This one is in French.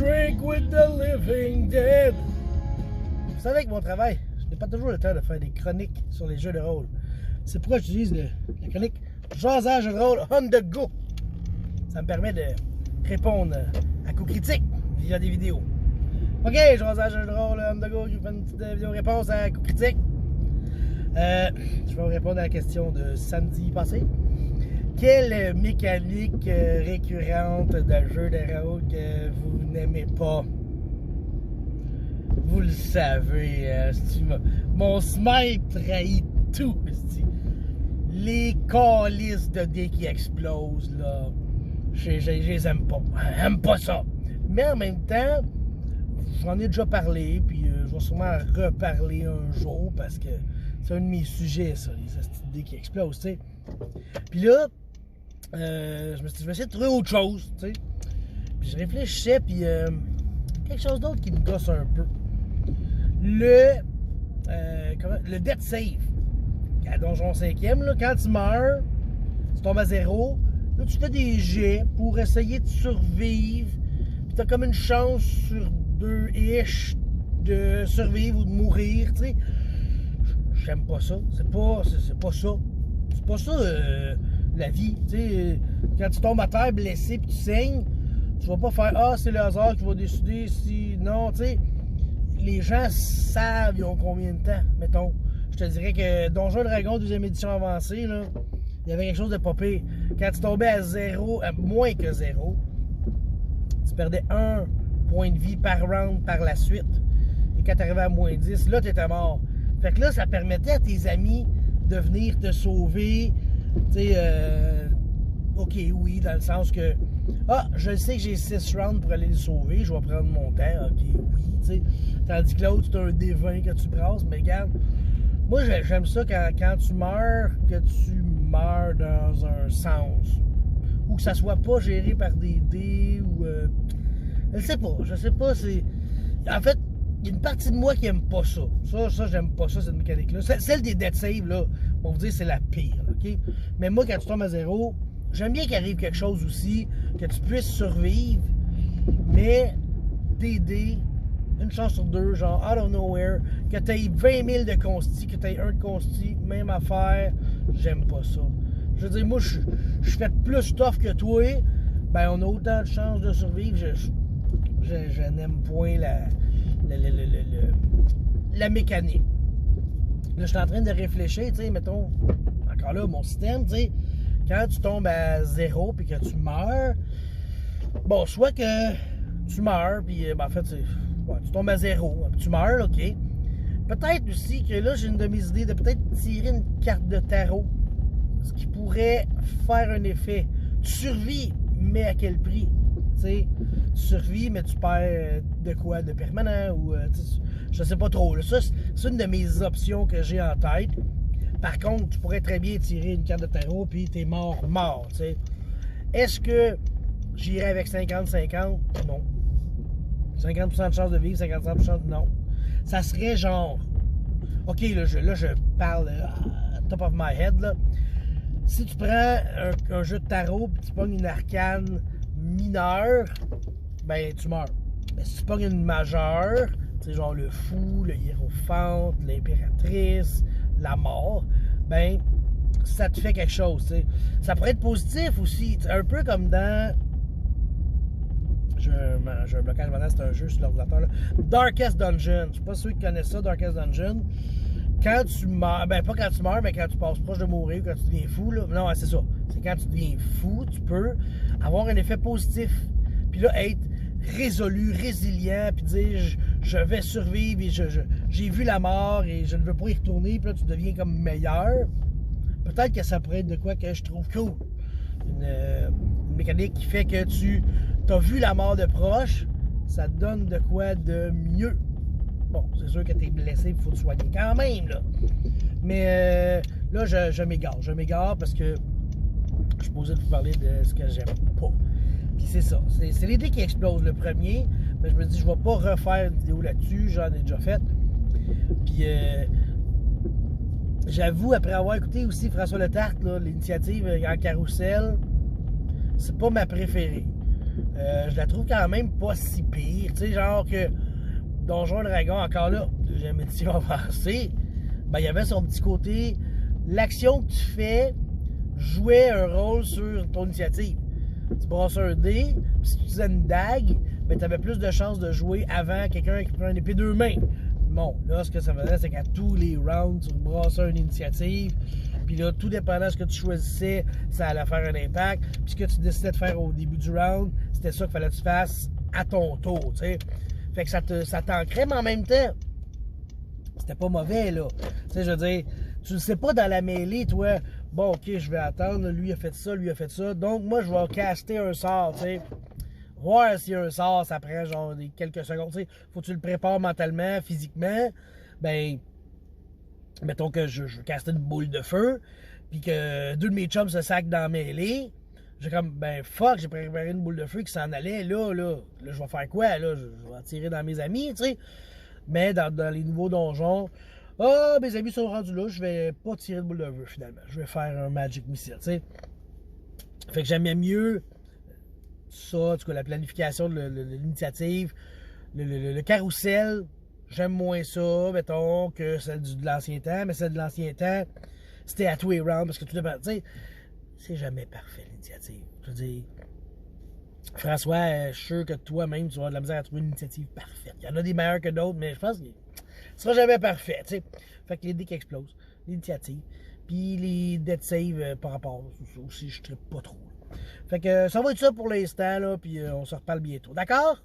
drink with the living dead. Vous savez, avec mon travail, je n'ai pas toujours le temps de faire des chroniques sur les jeux de rôle. C'est pourquoi j'utilise la chronique Jasage de rôle on the go. Ça me permet de répondre à coups critiques via des vidéos. Ok, Jasage de rôle on the go, je vous fais une petite vidéo réponse à coups critiques. Je vais vous répondre à la question de samedi passé. Quelle mécanique récurrente de jeu de rôle que vous n'aimez pas? Vous le savez, mon smite trahit tout. Les calices de dés qui explosent, là, je les aime pas. J'aime pas ça. Mais en même temps, j'en ai déjà parlé, puis je vais sûrement reparler un jour parce que c'est un de mes sujets, ça, les dés qui explosent, tu sais. Puis là, je me suis dit, je vais essayer de trouver autre chose, tu sais. Puis je réfléchissais, puis quelque chose d'autre qui me gosse un peu. Le death save. À Donjon 5e, là, quand tu meurs, tu tombes à 0, là tu fais des jets pour essayer de survivre. Puis t'as comme une chance sur 2-ish de survivre ou de mourir, tu sais. J'aime pas ça. C'est pas ça. C'est pas ça la vie. Tu sais, quand tu tombes à terre blessé puis tu saignes, tu vas pas faire ah, c'est le hasard qui va décider si. Non, tu sais. Les gens savent ils ont combien de temps, mettons. Je te dirais que Donjon Dragon, 2e édition avancée, là, il y avait quelque chose de pas pire. Quand tu tombais à 0, à moins que 0, tu perdais 1 point de vie par round par la suite. Et quand tu arrivais à moins 10, là, tu étais mort. Fait que là, ça permettait à tes amis de venir te sauver. Tu sais, ok, oui, dans le sens que, ah, je sais que j'ai 6 rounds pour aller les sauver, je vais prendre mon temps, ok, oui, tu sais. Tandis que l'autre, c'est un D20 que tu brasses, mais regarde, moi, j'aime ça quand tu meurs, que tu meurs dans un sens. Ou que ça soit pas géré par des dés, ou... je sais pas, c'est... En fait, il y a une partie de moi qui aime pas ça. Ça, j'aime pas ça, cette mécanique-là. Celle des death save, là, pour vous dire, c'est la pire, OK? Mais moi, quand tu tombes à 0, j'aime bien qu'il arrive quelque chose aussi, que tu puisses survivre, mais des dés, une chance sur 2, genre out of nowhere, que tu aies 20 000 de consti, que tu aies 1 de consti, même affaire, j'aime pas ça. Je veux dire, moi, je fais plus tough que toi, ben on a autant de chances de survivre, je n'aime point la mécanique. Là, je suis en train de réfléchir, tu sais, mettons, encore là, mon système, tu sais, quand tu tombes à 0 puis que tu meurs, bon, soit que tu meurs, puis ben, en fait, ouais, tu tombes à 0, puis tu meurs, ok. Peut-être aussi que là, j'ai une de mes idées de peut-être tirer une carte de tarot, ce qui pourrait faire un effet. Tu survis, mais à quel prix? Tu sais, tu survis, mais tu perds de quoi? De permanent? Ou je sais pas trop. Là. Ça, c'est une de mes options que j'ai en tête. Par contre, tu pourrais très bien tirer une carte de tarot, puis t'es mort, tu sais. Est-ce que j'irais avec 50-50? Non. 50% de chance de vivre, 50% de chance de non. Ça serait genre... OK, là, je parle top of my head, là. Si tu prends un jeu de tarot et tu pognes une arcane mineure, ben tu meurs. Mais si tu pognes une majeure, tu sais, genre le fou, le hiérophante, l'impératrice, la mort, ben ça te fait quelque chose, tu sais. Ça pourrait être positif aussi, un peu comme dans... J'ai un blocage maintenant, c'est un jeu sur l'ordinateur, là. Darkest Dungeon. Je sais pas ceux qui connaissent ça, Darkest Dungeon. Quand tu meurs, ben pas quand tu meurs, mais quand tu passes proche de mourir ou quand tu deviens fou, là. Non, c'est ça. C'est quand tu deviens fou, tu peux avoir un effet positif. Puis là, être résolu, résilient, puis dire je vais survivre et j'ai vu la mort et je ne veux pas y retourner, puis là tu deviens comme meilleur. Peut-être que ça pourrait être de quoi que je trouve cool. Une mécanique qui fait que tu as vu la mort de proche, ça te donne de quoi de mieux. Bon, c'est sûr que tu es blessé, il faut te soigner quand même, là. Mais là, je m'égare parce que je suis posé de vous parler de ce que j'aime pas. Puis c'est ça, c'est les dés qui explosent le premier, mais je me dis, je vais pas refaire une vidéo là-dessus, j'en ai déjà fait. Puis j'avoue, après avoir écouté aussi François Letarte, l'initiative en carrousel, c'est pas ma préférée. Je la trouve quand même pas si pire. Tu sais, genre que Donjons Dragon, encore là, deuxième édition avancée, ben, il y avait son petit côté. L'action que tu fais jouait un rôle sur ton initiative. Tu brasses un dé, puis si tu faisais une dague, ben, tu avais plus de chances de jouer avant quelqu'un qui prend une épée deux mains. Bon, là, ce que ça faisait, c'est qu'à tous les rounds, tu brassais une initiative, puis là, tout dépendant de ce que tu choisissais, ça allait faire un impact. Puis ce que tu décidais de faire au début du round, c'était ça qu'il fallait que tu fasses à ton tour, tu sais. Fait que ça t'ancrait, mais en même temps, c'était pas mauvais, là. Tu sais, je veux dire, tu ne sais pas dans la mêlée, toi, bon, ok, je vais attendre, lui a fait ça, lui a fait ça, donc moi, je vais caster un sort, tu sais. Voir s'il y a un sort, ça prend genre quelques secondes, tu sais. Faut que tu le prépares mentalement, physiquement. Ben, mettons que je caster une boule de feu, puis que deux de mes chums se sacent dans la mêlée. J'ai comme, ben fuck, j'ai préparé une boule de feu qui s'en allait, là, je vais faire quoi, là? Je vais tirer dans mes amis, tu sais. Mais dans les nouveaux donjons, mes amis sont rendus là, je vais pas tirer de boule de feu, finalement. Je vais faire un Magic Missile, tu sais. Fait que j'aimais mieux ça, en tout cas, la planification de l'initiative, le carrousel, j'aime moins ça, mettons, que celle de l'ancien temps, mais celle de l'ancien temps, c'était à tous les rounds, parce que tout dépend, tu sais, c'est jamais parfait, l'initiative. Je veux dire, François, je suis sûr que toi-même, tu vas avoir de la misère à trouver une initiative parfaite. Il y en a des meilleurs que d'autres, mais je pense que ce sera jamais parfait, tu sais. Fait que les dés qui explosent, l'initiative, puis les dead save par rapport, aussi, je ne pas trop. Fait que ça va être ça pour l'instant, là, puis on se reparle bientôt. D'accord?